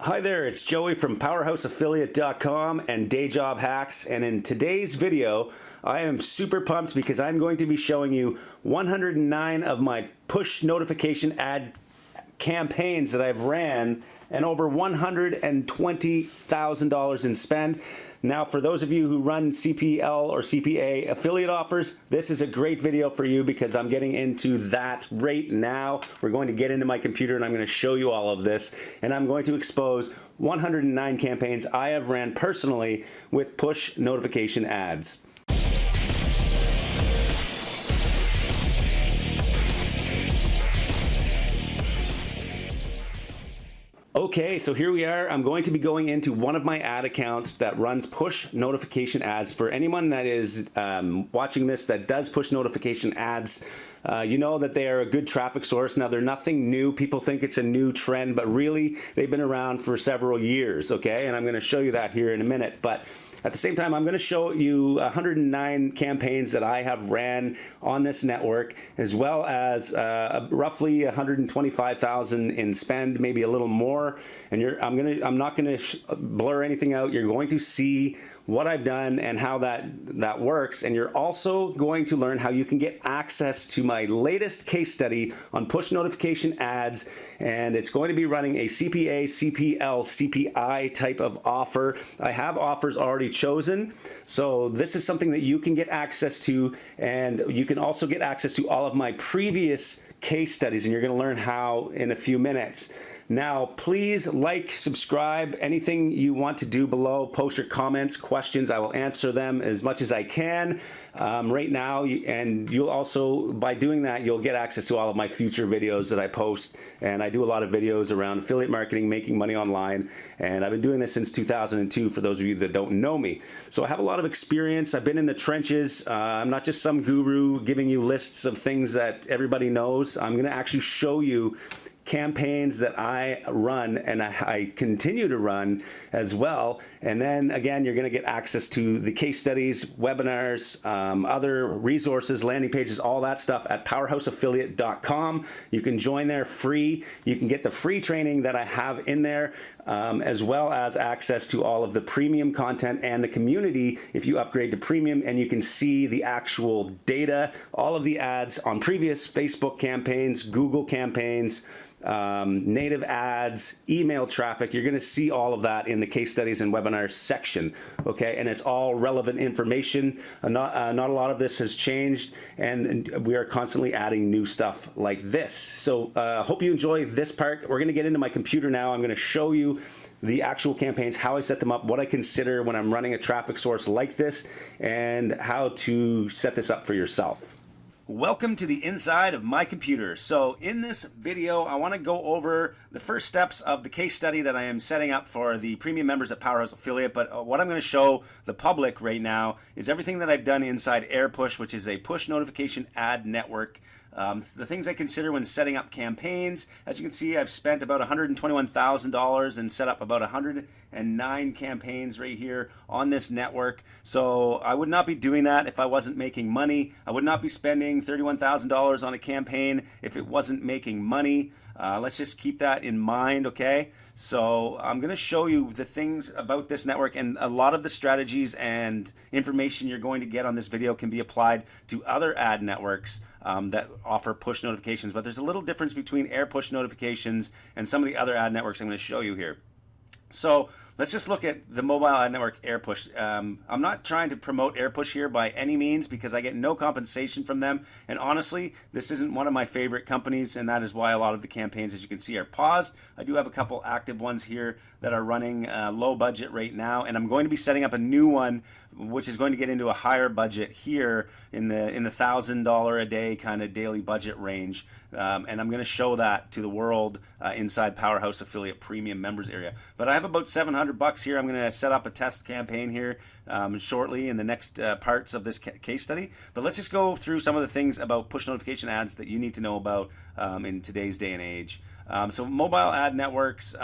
Hi there, it's Joey from PowerhouseAffiliate.com and Day Job Hacks, and in today's video I am super pumped because I'm going to be showing you 109 of my push notification ad campaigns that I've ran and over $120,000 in spend. Now, for those of you who run CPL or CPA affiliate offers, this is a great video for you because I'm getting into that right now. We're going to get into my computer and I'm going to show you all of this, and I'm going to expose 109 campaigns I have ran personally with push notification ads. Okay, so here we are. I'm going to be going into one of my ad accounts that runs push notification ads. For anyone that is watching this that does push notification ads, you know that they are a good traffic source. Now, they're nothing new. People think it's a new trend, but really they've been around for several years, okay? And I'm going to show you that here in a minute. But at the same time, I'm going to show you 109 campaigns that I have ran on this network, as well as roughly 125,000 in spend, maybe a little more. And I'm not going to blur anything out. You're going to see what I've done and how that works, and you're also going to learn how you can get access to my latest case study on push notification ads, and it's going to be running a CPA, CPL, CPI type of offer. I have offers already chosen, so this is something that you can get access to, and you can also get access to all of my previous case studies, and you're going to learn how in a few minutes. Now, please like, subscribe, anything you want to do below, post your comments, questions, I will answer them as much as I can right now, and you'll also, by doing that, you'll get access to all of my future videos that I post, and I do a lot of videos around affiliate marketing, making money online, and I've been doing this since 2002 for those of you that don't know me. So I have a lot of experience. I've been in the trenches. I'm not just some guru giving you lists of things that everybody knows. I'm going to actually show you campaigns that I run and I continue to run as well. And then again, you're going to get access to the case studies, webinars, other resources, landing pages, all that stuff at PowerhouseAffiliate.com. You can join there free. You can get the free training that I have in there, as well as access to all of the premium content and the community if you upgrade to premium, and you can see the actual data, all of the ads on previous Facebook campaigns, Google campaigns, native ads, email traffic. You're going to see all of that in the case studies and webinars section, okay? And it's all relevant information. Not a lot of this has changed, and we are constantly adding new stuff like this. So hope you enjoy this part. We're going to get into my computer now. I'm going to show you the actual campaigns, how I set them up, what I consider when I'm running a traffic source like this, and how to set this up for yourself. Welcome to the inside of my computer. So in this video, I want to go over the first steps of the case study that I am setting up for the premium members at Powerhouse Affiliate. But what I'm going to show the public right now is everything that I've done inside AirPush, which is a push notification ad network. The things I consider when setting up campaigns. As you can see, I've spent about $121,000 and set up about 109 campaigns right here on this network. So I would not be doing that if I wasn't making money. I would not be spending $31,000 on a campaign if it wasn't making money. Let's just keep that in mind, okay? So I'm going to show you the things about this network, and a lot of the strategies and information you're going to get on this video can be applied to other ad networks that offer push notifications. But there's a little difference between Air push notifications and some of the other ad networks I'm going to show you here. So let's just look at the mobile ad network AirPush. I'm not trying to promote AirPush here by any means because I get no compensation from them. And honestly, this isn't one of my favorite companies, and that is why a lot of the campaigns, as you can see, are paused. I do have a couple active ones here that are running low budget right now, and I'm going to be setting up a new one which is going to get into a higher budget here in the $1,000 a day kind of daily budget range. And I'm going to show that to the world inside Powerhouse Affiliate Premium Members area. But I have about $700 here. I'm going to set up a test campaign here shortly in the next parts of this case study. But let's just go through some of the things about push notification ads that you need to know about in today's day and age. So mobile ad networks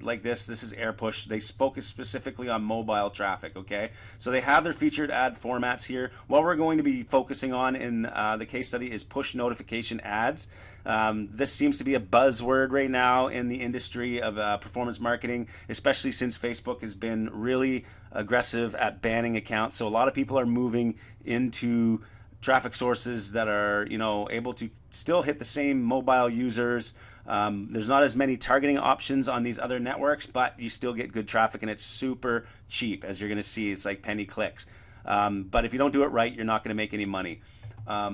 like this is AirPush. They focus specifically on mobile traffic, okay? So they have their featured ad formats here. What we're going to be focusing on in the case study is push notification ads. This seems to be a buzzword right now in the industry of performance marketing, especially since Facebook has been really aggressive at banning accounts. So a lot of people are moving into traffic sources that are, able to still hit the same mobile users. There's not as many targeting options on these other networks, but you still get good traffic, and it's super cheap. As you're going to see, it's like penny clicks. But if you don't do it right, you're not going to make any money.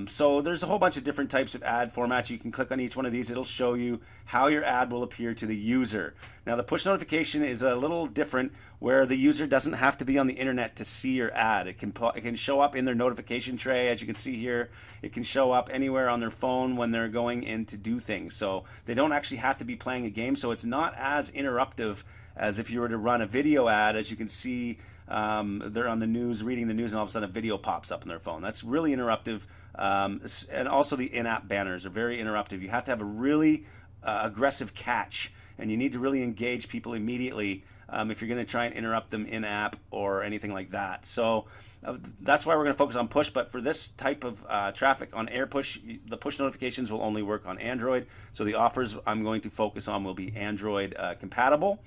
So there's a whole bunch of different types of ad formats. You can click on each one of these. It'll show you how your ad will appear to the user. Now, the push notification is a little different, where the user doesn't have to be on the internet to see your ad. It can show up in their notification tray, as you can see here. It can show up anywhere on their phone when they're going in to do things. So they don't actually have to be playing a game. So it's not as interruptive as if you were to run a video ad. As you can see, they're on the news, reading the news, and all of a sudden a video pops up on their phone. That's really interruptive. And also the in-app banners are very interruptive. You have to have a really aggressive catch, and you need to really engage people immediately if you're going to try and interrupt them in-app or anything like that. So that's why we're going to focus on push. But for this type of traffic on AirPush, the push notifications will only work on Android. So the offers I'm going to focus on will be Android compatible.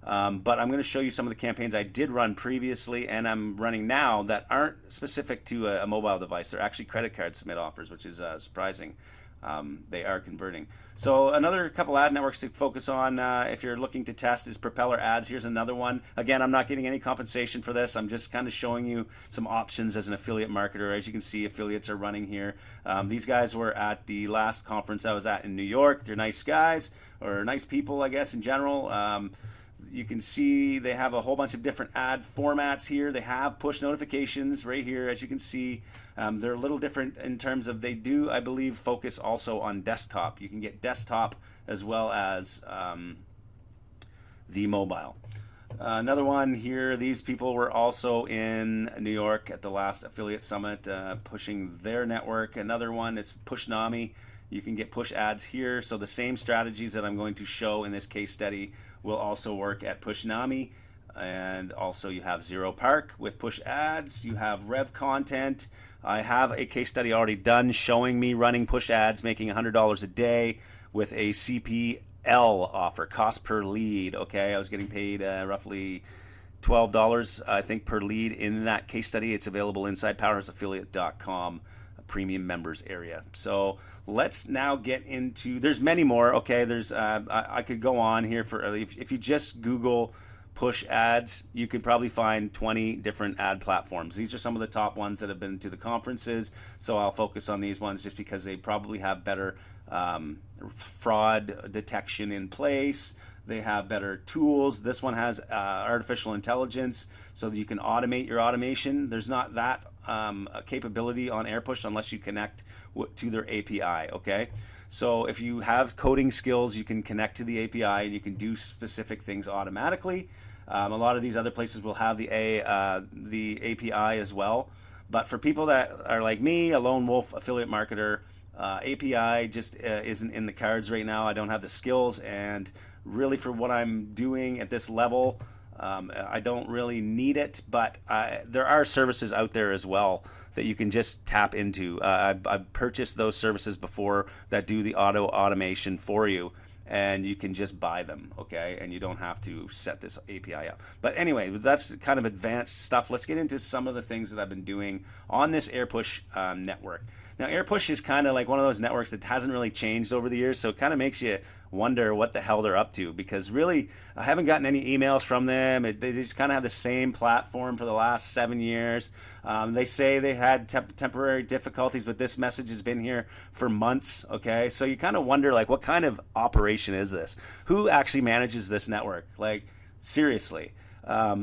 But I'm going to show you some of the campaigns I did run previously and I'm running now that aren't specific to a mobile device. They're actually credit card submit offers, which is surprising. They are converting. So another couple ad networks to focus on if you're looking to test is Propeller Ads. Here's another one. Again, I'm not getting any compensation for this. I'm just kind of showing you some options as an affiliate marketer. As you can see, affiliates are running here. These guys were at the last conference I was at in New York. They're nice guys, or nice people, I guess, in general. You can see they have a whole bunch of different ad formats here. They have push notifications right here, as you can see. They're a little different in terms of they do, I believe, focus also on desktop. You can get desktop as well as the mobile. Another one here, these people were also in New York at the last affiliate summit pushing their network. Another one, it's Pushnami. You can get push ads here. So the same strategies that I'm going to show in this case study will also work at Pushnami. And also you have Zero Park with push ads. You have Rev Content. I have a case study already done showing me running push ads, making $100 a day with a CPL offer, cost per lead. Okay, I was getting paid roughly $12, I think, per lead in that case study. It's available inside powerhouseaffiliate.com. Premium members area. So let's now get into, there's many more. Okay, there's I could go on here for if you just Google push ads, you could probably find 20 different ad platforms. These are some of the top ones that have been to the conferences, so I'll focus on these ones just because they probably have better fraud detection in place. They have better tools. This one has artificial intelligence, so that you can automate your automation. There's not that capability on AirPush unless you connect to their API, okay? So if you have coding skills, you can connect to the API and you can do specific things automatically. A lot of these other places will have the API as well. But for people that are like me, a lone wolf affiliate marketer, API just isn't in the cards right now. I don't have the skills, and really for what I'm doing at this level, I don't really need it, but there are services out there as well that you can just tap into. I've purchased those services before that do the automation for you, and you can just buy them, okay? And you don't have to set this API up. But anyway, that's kind of advanced stuff. Let's get into some of the things that I've been doing on this AirPush network. Now, AirPush is kind of like one of those networks that hasn't really changed over the years, so it kind of makes you wonder what the hell they're up to, because really I haven't gotten any emails from them. They just kind of have the same platform for the last 7 years. They say they had temporary difficulties, but this message has been here for months, okay? So you kind of wonder, like, what kind of operation is this? Who actually manages this network? Like, seriously.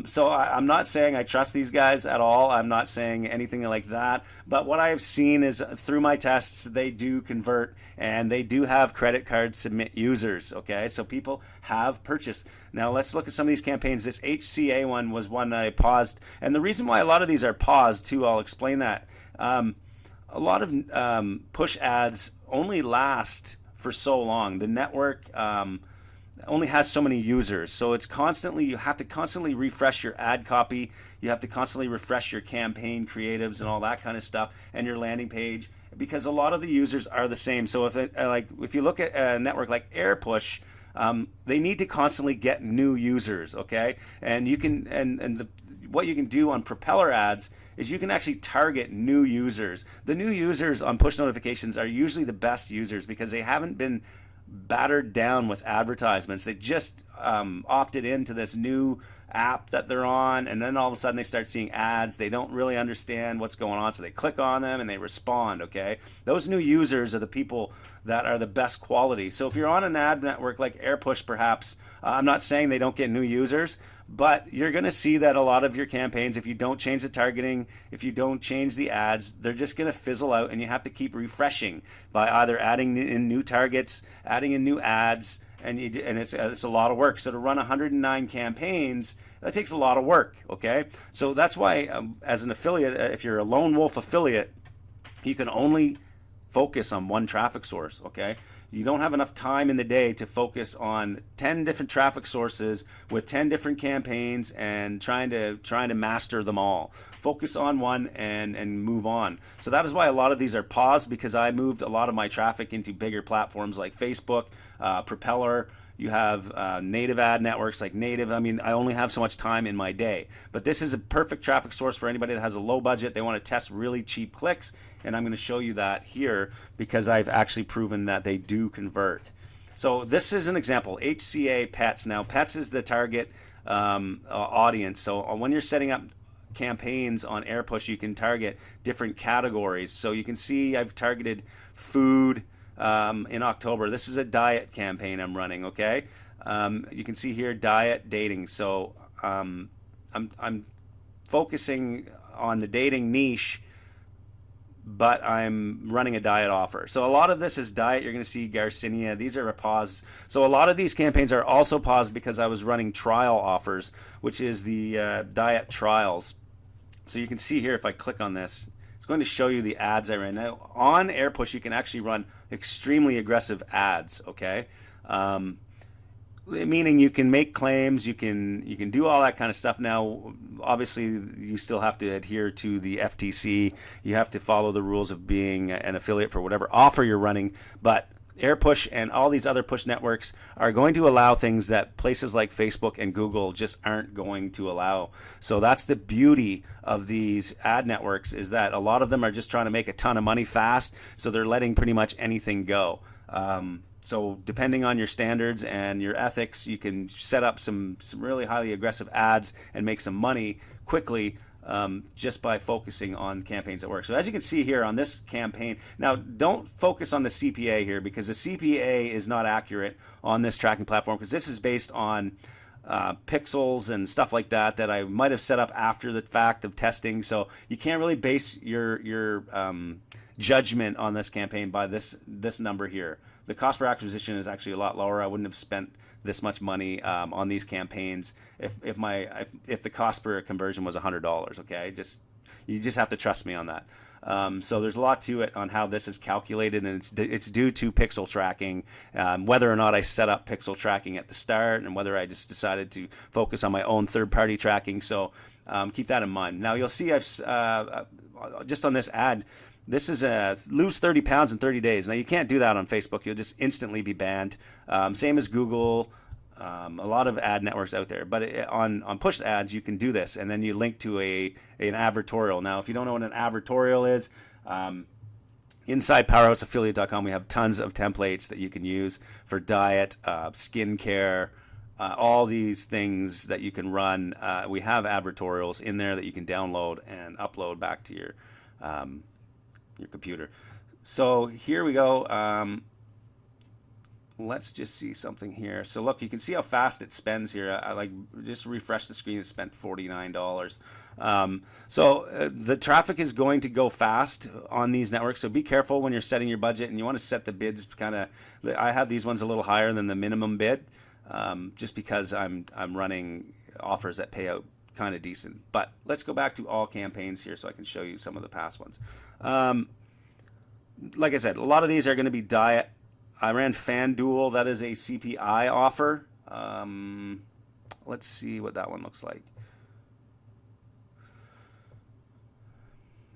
So I'm not saying I trust these guys at all. I'm not saying anything like that. But what I've seen is through my tests, they do convert, and they do have credit card submit users. Okay, so people have purchased. Now let's look at some of these campaigns. This HCA one was one I paused, and the reason why a lot of these are paused too, I'll explain that. A lot of push ads only last for so long. The network only has so many users, so it's constantly, you have to constantly refresh your ad copy, you have to constantly refresh your campaign creatives and all that kind of stuff, and your landing page, because a lot of the users are the same. So if you look at a network like AirPush, they need to constantly get new users, okay? And you can what you can do on Propeller ads is you can actually target new users. The new users on push notifications are usually the best users because they haven't been battered down with advertisements. They just opted into this new app that they're on, and then all of a sudden they start seeing ads. They don't really understand what's going on, so they click on them and they respond, okay? Those new users are the people that are the best quality. So if you're on an ad network like AirPush, perhaps, I'm not saying they don't get new users, but you're going to see that a lot of your campaigns, if you don't change the targeting, if you don't change the ads, they're just going to fizzle out, and you have to keep refreshing by either adding in new targets, adding in new ads, and it's a lot of work. So to run 109 campaigns, that takes a lot of work, okay? So that's why as an affiliate, if you're a lone wolf affiliate, you can only focus on one traffic source, okay? You don't have enough time in the day to focus on 10 different traffic sources with 10 different campaigns and trying to master them all. Focus on one and move on. So that is why a lot of these are paused, because I moved a lot of my traffic into bigger platforms like Facebook, Propeller. You have native ad networks like Native. I mean, I only have so much time in my day. But this is a perfect traffic source for anybody that has a low budget. They want to test really cheap clicks. And I'm going to show you that here because I've actually proven that they do convert. So this is an example, HCA Pets. Now, pets is the target audience. So when you're setting up campaigns on AirPush, you can target different categories. So you can see I've targeted food, in October. This is a diet campaign I'm running, okay? You can see here diet dating. So I'm focusing on the dating niche, but I'm running a diet offer. So a lot of this is diet. You're going to see Garcinia. These are a pause. So a lot of these campaigns are also paused because I was running trial offers, which is the diet trials. So you can see here, if I click on this, it's going to show you the ads I ran. Now, on AirPush, you can actually run extremely aggressive ads, okay? Meaning you can make claims, you can do all that kind of stuff. Now, obviously, you still have to adhere to the FTC. You have to follow the rules of being an affiliate for whatever offer you're running. But AirPush and all these other push networks are going to allow things that places like Facebook and Google just aren't going to allow. So that's the beauty of these ad networks, is that a lot of them are just trying to make a ton of money fast, so they're letting pretty much anything go. So depending on your standards and your ethics, you can set up some really highly aggressive ads and make some money quickly, just by focusing on campaigns that work. So as you can see here on this campaign, now don't focus on the CPA here, because the CPA is not accurate on this tracking platform, because this is based on pixels and stuff like that I might have set up after the fact of testing. So you can't really base your judgment on this campaign by this number here. The cost per acquisition is actually a lot lower. I wouldn't have spent this much money on these campaigns if the cost per conversion was $100. Okay, you just have to trust me on that. So there's a lot to it on how this is calculated, and it's due to pixel tracking, whether or not I set up pixel tracking at the start, and whether I just decided to focus on my own third-party tracking. So keep that in mind. Now you'll see I've just on this ad. This is lose 30 pounds in 30 days. Now, you can't do that on Facebook. You'll just instantly be banned. Same as Google, a lot of ad networks out there. But on push ads, you can do this, and then you link to an advertorial. Now, if you don't know what an advertorial is, inside powerhouseaffiliate.com, we have tons of templates that you can use for diet, skincare, all these things that you can run. We have advertorials in there that you can download and upload back to your computer. So here we go. Let's just see something here. So look, you can see how fast it spends here. I like just refresh the screen. It spent $49. So the traffic is going to go fast on these networks. So be careful when you're setting your budget, and you want to set the bids kind of. I have these ones a little higher than the minimum bid, just because I'm running offers that pay out kind of decent. But let's go back to all campaigns here so I can show you some of the past ones. Like I said, a lot of these are going to be diet I ran FanDuel. That is a CPI offer. Let's see what that one looks like.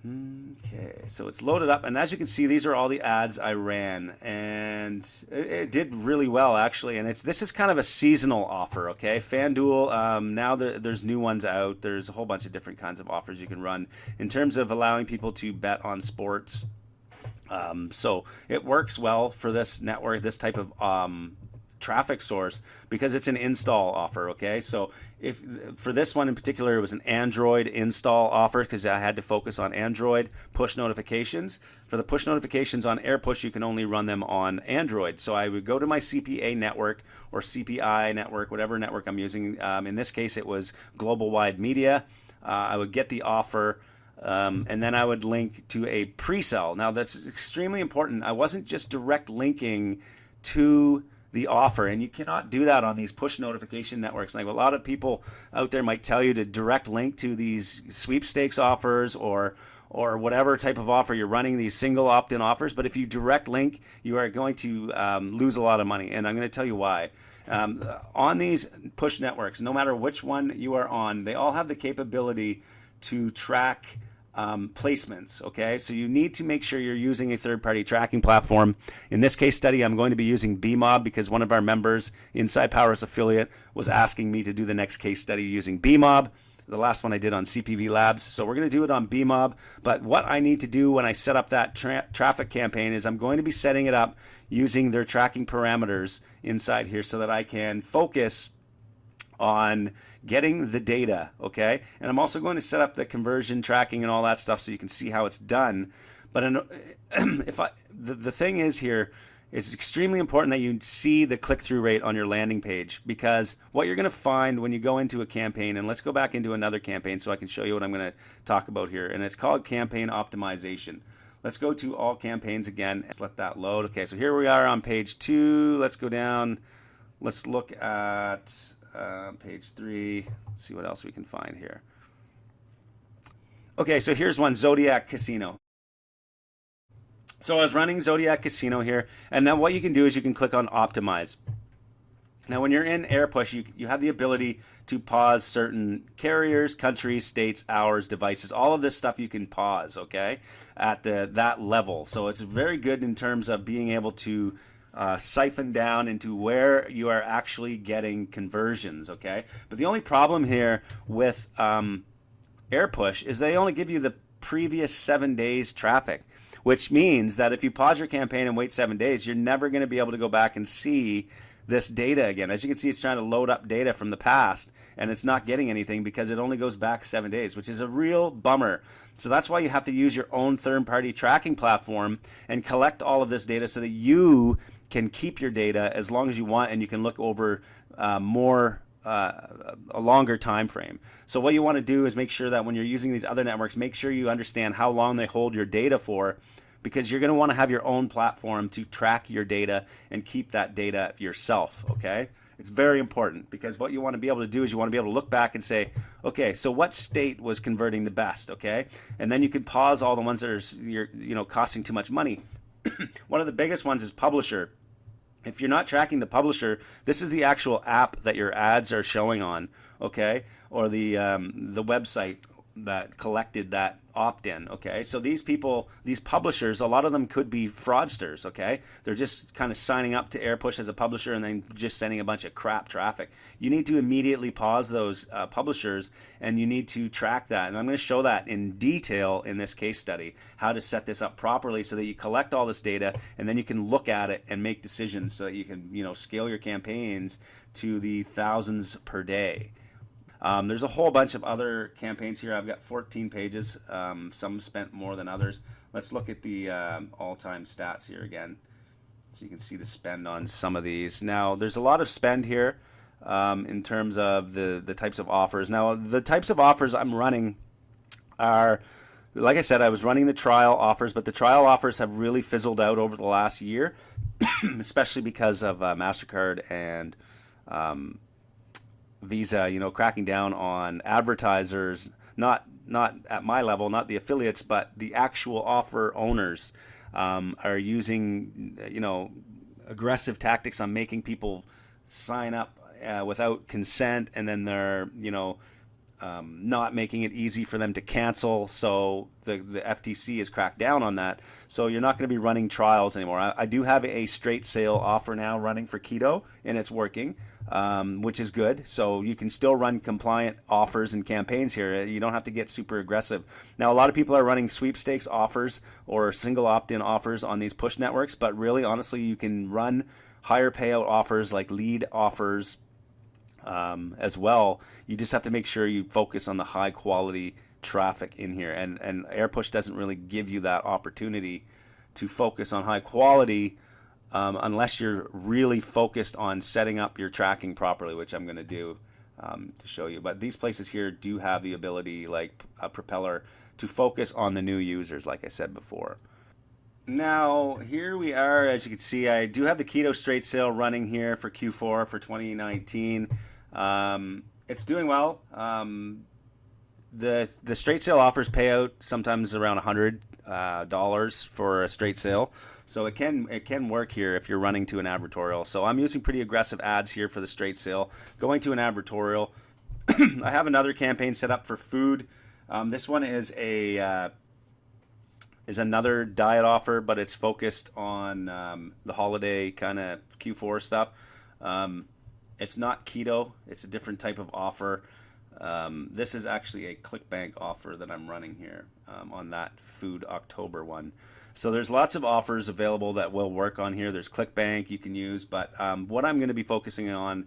Okay, so it's loaded up, and as you can see, these are all the ads I ran, and it did really well actually. And this is kind of a seasonal offer. Okay, FanDuel. Now there's new ones out. There's a whole bunch of different kinds of offers you can run in terms of allowing people to bet on sports. So it works well for this network, this type of traffic source, because it's an install offer. Okay, so if for this one in particular, it was an Android install offer because I had to focus on Android push notifications. For the push notifications on AirPush, you can only run them on Android. So I would go to my CPA network or CPI network, whatever network I'm using. In this case, it was Global Wide Media. I would get the offer. And then I would link to a pre-sell. Now that's extremely important. I wasn't just direct linking to the offer, and you cannot do that on these push notification networks. Like a lot of people out there might tell you to direct link to these sweepstakes offers or whatever type of offer you're running, these single opt-in offers. But if you direct link, you are going to lose a lot of money, and I'm going to tell you why. On these push networks, no matter which one you are on, they all have the capability to track placements. Okay, so you need to make sure you're using a third-party tracking platform. In this case study, I'm going to be using BMob because one of our members, Inside Power's affiliate, was asking me to do the next case study using BMob. The last one I did on CPV Labs. So we're going to do it on BMob. But what I need to do when I set up that traffic campaign is I'm going to be setting it up using their tracking parameters inside here so that I can focus on getting the data. Okay, and I'm also going to set up the conversion tracking and all that stuff so you can see how it's done. But the thing is here, it's extremely important that you see the click-through rate on your landing page, because what you're going to find when you go into a campaign, and let's go back into another campaign so I can show you what I'm going to talk about here, and it's called campaign optimization. Let's go to all campaigns again. Let's let that load. Okay, so here we are on page 2. Let's go down. Let's look at page 3. Let's see what else we can find here. Okay, so here's one, Zodiac Casino. So I was running Zodiac Casino here, and now what you can do is you can click on Optimize. Now when you're in AirPush, you have the ability to pause certain carriers, countries, states, hours, devices. All of this stuff you can pause, okay, at that level. So it's very good in terms of being able to siphon down into where you are actually getting conversions, okay? But the only problem here with AirPush is they only give you the previous 7 days traffic, which means that if you pause your campaign and wait 7 days, you're never going to be able to go back and see this data again. As you can see, it's trying to load up data from the past, and it's not getting anything because it only goes back 7 days, which is a real bummer. So that's why you have to use your own third-party tracking platform and collect all of this data so that you can keep your data as long as you want, and you can look over a longer time frame. So what you want to do is make sure that when you're using these other networks, make sure you understand how long they hold your data for, because you're going to want to have your own platform to track your data and keep that data yourself, okay? It's very important, because what you want to be able to do is you want to be able to look back and say, okay, so what state was converting the best, okay? And then you can pause all the ones that are costing too much money. One of the biggest ones is publisher. If you're not tracking the publisher, this is the actual app that your ads are showing on, okay, or the website that collected that opt-in, okay? So these people, these publishers, a lot of them could be fraudsters, okay? They're just kind of signing up to AirPush as a publisher and then just sending a bunch of crap traffic. You need to immediately pause those publishers, and you need to track that. And I'm going to show that in detail in this case study, how to set this up properly so that you collect all this data, and then you can look at it and make decisions so that you can, scale your campaigns to the thousands per day. There's a whole bunch of other campaigns here. I've got 14 pages. Some spent more than others. Let's look at the all-time stats here again, so you can see the spend on some of these. Now, there's a lot of spend here in terms of the types of offers. Now, the types of offers I'm running are, like I said, I was running the trial offers, but the trial offers have really fizzled out over the last year, especially because of MasterCard and Visa, cracking down on advertisers, not at my level, not the affiliates, but the actual offer owners are using, aggressive tactics on making people sign up without consent, and then they're not making it easy for them to cancel. So the FTC has cracked down on that. So you're not going to be running trials anymore. I do have a straight sale offer now running for keto, and it's working, which is good. So you can still run compliant offers and campaigns here. You don't have to get super aggressive. Now, a lot of people are running sweepstakes offers or single opt-in offers on these push networks, but really, honestly, you can run higher payout offers like lead offers as well. You just have to make sure you focus on the high quality traffic in here, and AirPush doesn't really give you that opportunity to focus on high quality unless you're really focused on setting up your tracking properly, which I'm going to do to show you. But these places here do have the ability, like Propeller, to focus on the new users, like I said before. Now, here we are. As you can see, I do have the keto straight sale running here for Q4 for 2019. It's doing well. The straight sale offers payout sometimes around $100 for a straight sale, so it can work here if you're running to an advertorial. So I'm using pretty aggressive ads here for the straight sale, going to an advertorial. I have another campaign set up for food. This one is another diet offer, but it's focused on the holiday kind of Q4 stuff. It's not keto. It's a different type of offer. This is actually a ClickBank offer that I'm running here on that Food October one. So there's lots of offers available that will work on here. There's ClickBank you can use, but what I'm going to be focusing on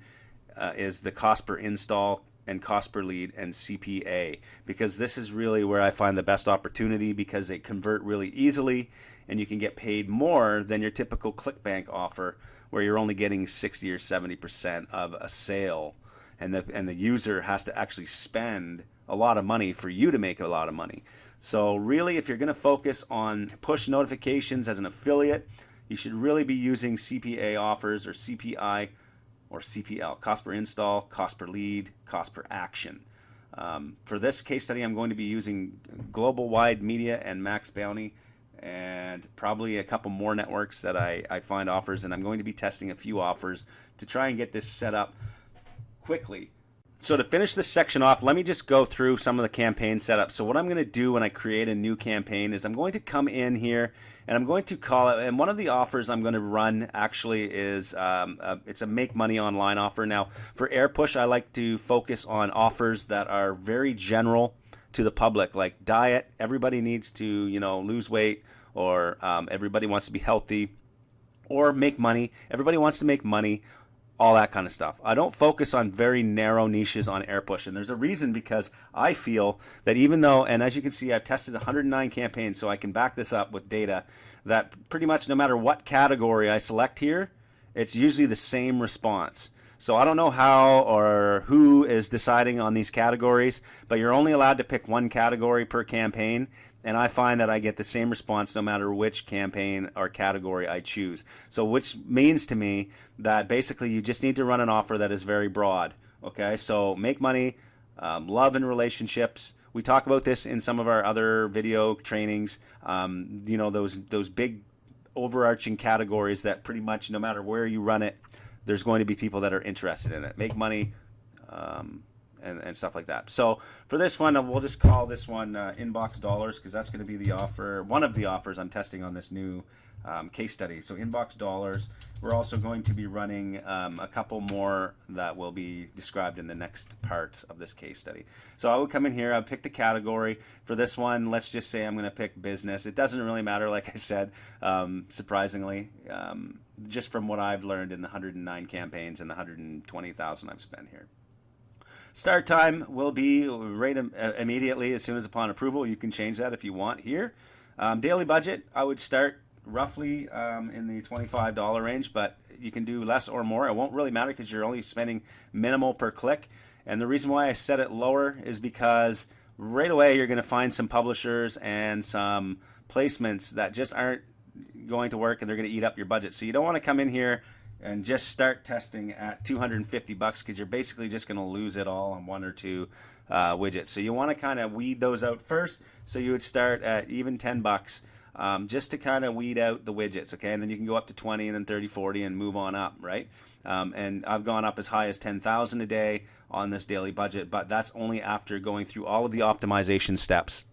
is the cost per install and cost per lead and CPA, because this is really where I find the best opportunity, because they convert really easily and you can get paid more than your typical ClickBank offer, where you're only getting 60 or 70% of a sale, and the user has to actually spend a lot of money for you to make a lot of money. So really, if you're going to focus on push notifications as an affiliate, you should really be using CPA offers, or CPI, or CPL, cost per install, cost per lead, cost per action. For this case study, I'm going to be using Global Wide Media and Max Bounty, and probably a couple more networks that I find offers, and I'm going to be testing a few offers to try and get this set up quickly. So to finish this section off, let me just go through some of the campaign setup. So what I'm going to do when I create a new campaign is I'm going to come in here and I'm going to call it, and one of the offers I'm going to run actually is it's a make money online offer. Now for AirPush, I like to focus on offers that are very general to the public, like diet. Everybody needs to lose weight, or everybody wants to be healthy, or make money. Everybody wants to make money. All that kind of stuff. I don't focus on very narrow niches on AirPush, and there's a reason, because I feel that even though, and as you can see, I've tested 109 campaigns, so I can back this up with data, that pretty much no matter what category I select here, it's usually the same response. So I don't know how or who is deciding on these categories, but you're only allowed to pick one category per campaign, and I find that I get the same response no matter which campaign or category I choose. So which means to me that basically you just need to run an offer that is very broad. Okay, so make money, love and relationships. We talk about this in some of our other video trainings. Those big overarching categories that pretty much no matter where you run it, there's going to be people that are interested in it. Make money, and stuff like that. So for this one, we'll just call this one Inbox Dollars, because that's going to be the offer, one of the offers I'm testing on this new case study. So Inbox Dollars. We're also going to be running a couple more that will be described in the next parts of this case study. So I would come in here, I would pick the category. For this one, let's just say I'm going to pick business. It doesn't really matter, like I said, surprisingly, just from what I've learned in the 109 campaigns and the 120,000 I've spent here. Start time will be right immediately as soon as upon approval. You can change that if you want here. Daily budget, I would start roughly in the $25 range, but you can do less or more. It won't really matter because you're only spending minimal per click. And the reason why I set it lower is because right away you're going to find some publishers and some placements that just aren't going to work, and they're going to eat up your budget. So you don't want to come in here and just start testing at $250, because you're basically just going to lose it all on one or two widgets. So you want to kind of weed those out first. So you would start at even $10. just to kind of weed out the widgets, okay? And then you can go up to 20 and then 30, 40 and move on up, right? And I've gone up as high as 10,000 a day on this daily budget, but that's only after going through all of the optimization steps.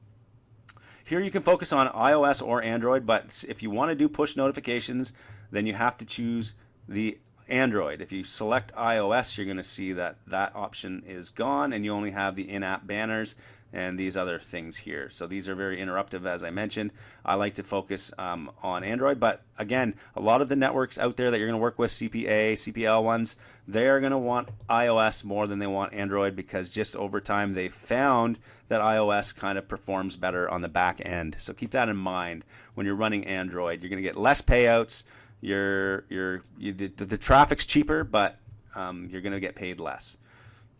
Here you can focus on iOS or Android, but if you want to do push notifications, then you have to choose the Android. If you select iOS, you're going to see that that option is gone and you only have the in-app banners and these other things here. So these are very interruptive, as I mentioned. I like to focus on Android, but again, a lot of the networks out there that you're going to work with, CPA, CPL ones, they are going to want iOS more than they want Android, because just over time they found that iOS kind of performs better on the back end. So keep that in mind when you're running Android. You're going to get less payouts. The traffic's cheaper, but you're going to get paid less.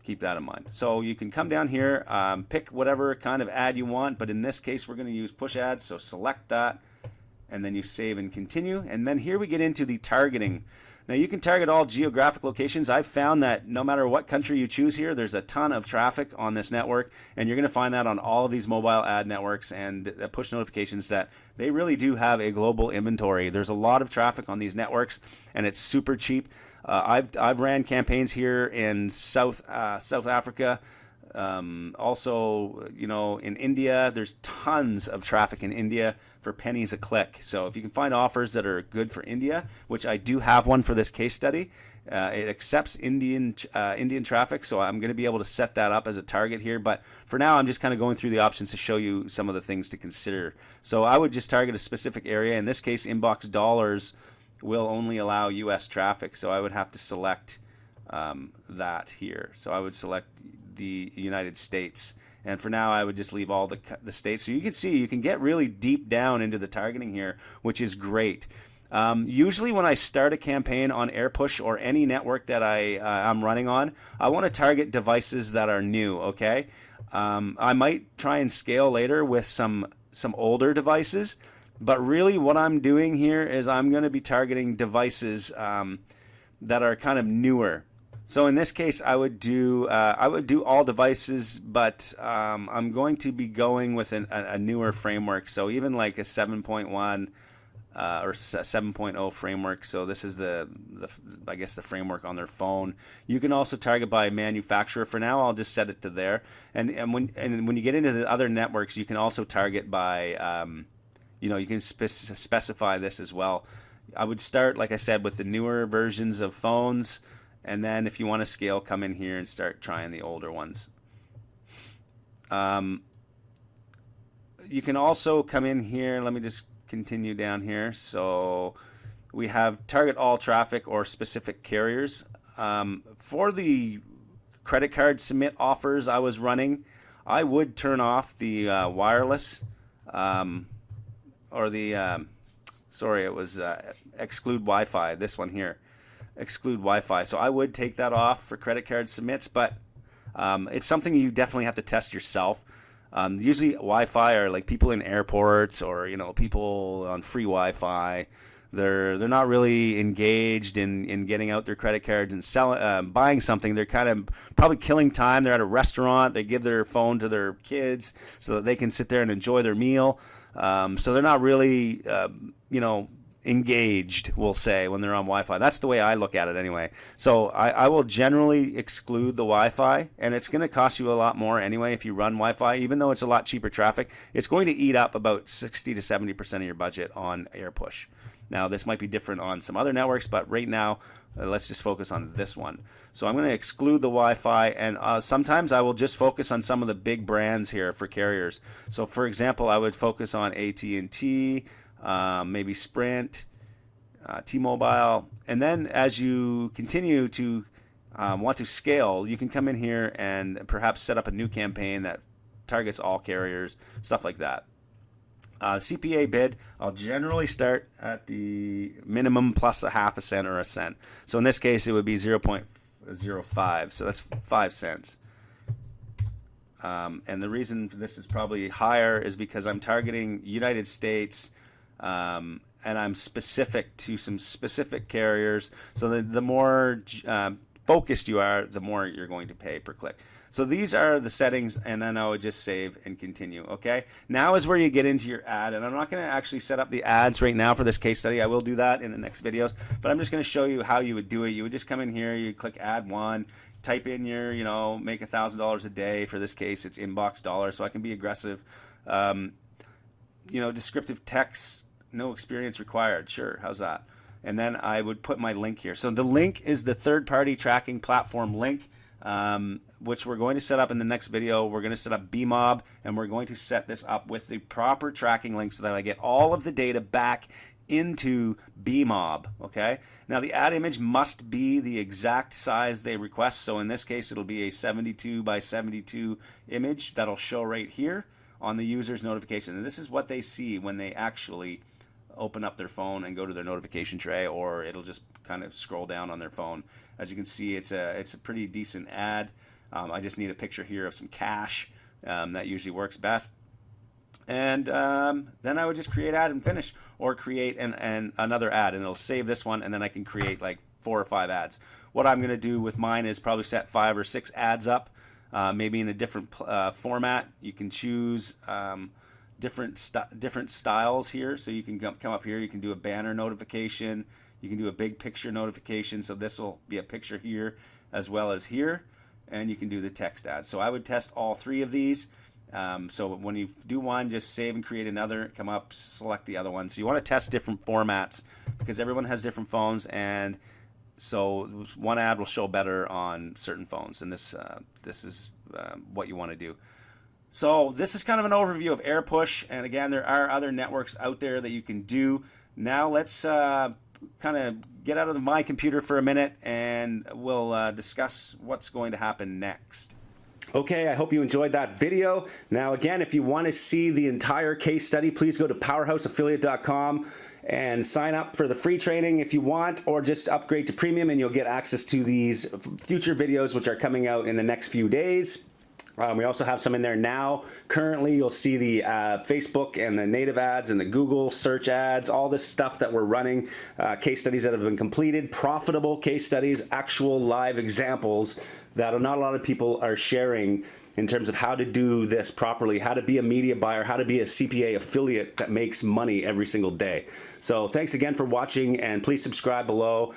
Keep that in mind. So you can come down here, pick whatever kind of ad you want, but in this case we're going to use push ads, so select that and then you save and continue. And then here we get into the targeting. Now you can target all geographic locations. I've found that no matter what country you choose here, there's a ton of traffic on this network, and you're going to find that on all of these mobile ad networks and push notifications, that they really do have a global inventory. There's a lot of traffic on these networks and it's super cheap. I've ran campaigns here in South Africa, also, you know, in India. There's tons of traffic in India for pennies a click. So if you can find offers that are good for India, which I do have one for this case study, it accepts Indian traffic, so I'm going to be able to set that up as a target here. But for now, I'm just kind of going through the options to show you some of the things to consider. So I would just target a specific area. In this case, inbox dollars will only allow US traffic, so I would have to select that here. So I would select the United States, and for now I would just leave all the states. So you can see you can get really deep down into the targeting here, which is great. Usually when I start a campaign on AirPush or any network that I'm running on, I want to target devices that are new, okay? I might try and scale later with some older devices, but really what I'm doing here is I'm going to be targeting devices that are kind of newer. So in this case, I would do all devices, but I'm going to be going with a newer framework. So even like a 7.1 or 7.0 framework. So this is I guess the framework on their phone. You can also target by manufacturer. For now, I'll just set it to there. And when you get into the other networks, you can also target by you can specify this as well. I would start, like I said, with the newer versions of phones, and then if you want to scale, come in here and start trying the older ones. You can also come in here. Let me just continue down here. So we have target all traffic or specific carriers. For the credit card submit offers I was running, I would turn off the wireless or the sorry, it was exclude Wi-Fi, this one here, exclude Wi-Fi. So I would take that off for credit card submits, but it's something you definitely have to test yourself. Usually Wi-Fi are like people in airports or people on free Wi-Fi. They're not really engaged in getting out their credit cards and buying something. They're kind of probably killing time. They're at a restaurant. They give their phone to their kids so that they can sit there and enjoy their meal. So they're not really, engaged, we'll say, when they're on Wi-Fi. That's the way I look at it anyway. So I will generally exclude the Wi-Fi, and it's going to cost you a lot more anyway if you run Wi-Fi. Even though it's a lot cheaper traffic, it's going to eat up about 60 to 70% of your budget on AirPush. Now, this might be different on some other networks, but right now, let's just focus on this one. So I'm going to exclude the Wi-Fi, and sometimes I will just focus on some of the big brands here for carriers. So, for example, I would focus on AT&T, maybe Sprint, T-Mobile, and then as you continue to want to scale, you can come in here and perhaps set up a new campaign that targets all carriers, stuff like that. CPA bid, I'll generally start at the minimum plus a half a cent or a cent. So in this case, it would be 0.05, so that's 5 cents. And the reason for this is probably higher is because I'm targeting United States, and I'm specific to some specific carriers. So the more focused you are, the more you're going to pay per click. So these are the settings, and then I would just save and continue. Okay, now is where you get into your ad, and I'm not going to actually set up the ads right now for this case study. I will do that in the next videos, but I'm just going to show you how you would do it. You would just come in here, you click add one, type in your, make $1,000 a day. For this case, it's inbox dollar, so I can be aggressive. Descriptive text, no experience required. Sure, how's that? And then I would put my link here. So the link is the third-party tracking platform link, which we're going to set up in the next video. We're going to set up BMob, and we're going to set this up with the proper tracking link so that I get all of the data back into BMob. Okay. Now the ad image must be the exact size they request. So in this case, it'll be a 72 by 72 image that'll show right here on the user's notification. And this is what they see when they actually open up their phone and go to their notification tray, or it'll just kind of scroll down on their phone. As you can see, it's a pretty decent ad. I just need a picture here of some cash. That usually works best. And then I would just create ad and finish, or create another ad, and it'll save this one, and then I can create like 4 or 5 ads. What I'm going to do with mine is probably set 5 or 6 ads up, maybe in a different format. You can choose different styles here, so you can come up here. You can do a banner notification. You can do a big picture notification, so this will be a picture here as well as here, and you can do the text ad. So I would test all 3 of these. So when you do one, just save and create another, come up, select the other one. So you want to test different formats because everyone has different phones, and so one ad will show better on certain phones, and this is what you want to do. So this is kind of an overview of AirPush, and again, there are other networks out there that you can do. Now let's kind of get out of my computer for a minute, and we'll discuss what's going to happen next. Okay, I hope you enjoyed that video. Now again, if you want to see the entire case study, please go to powerhouseaffiliate.com and sign up for the free training if you want, or just upgrade to premium and you'll get access to these future videos which are coming out in the next few days. We also have some in there now. Currently, you'll see the Facebook and the native ads and the Google search ads, all this stuff that we're running, case studies that have been completed, profitable case studies, actual live examples that not a lot of people are sharing in terms of how to do this properly, how to be a media buyer, how to be a CPA affiliate that makes money every single day. So thanks again for watching, and please subscribe below.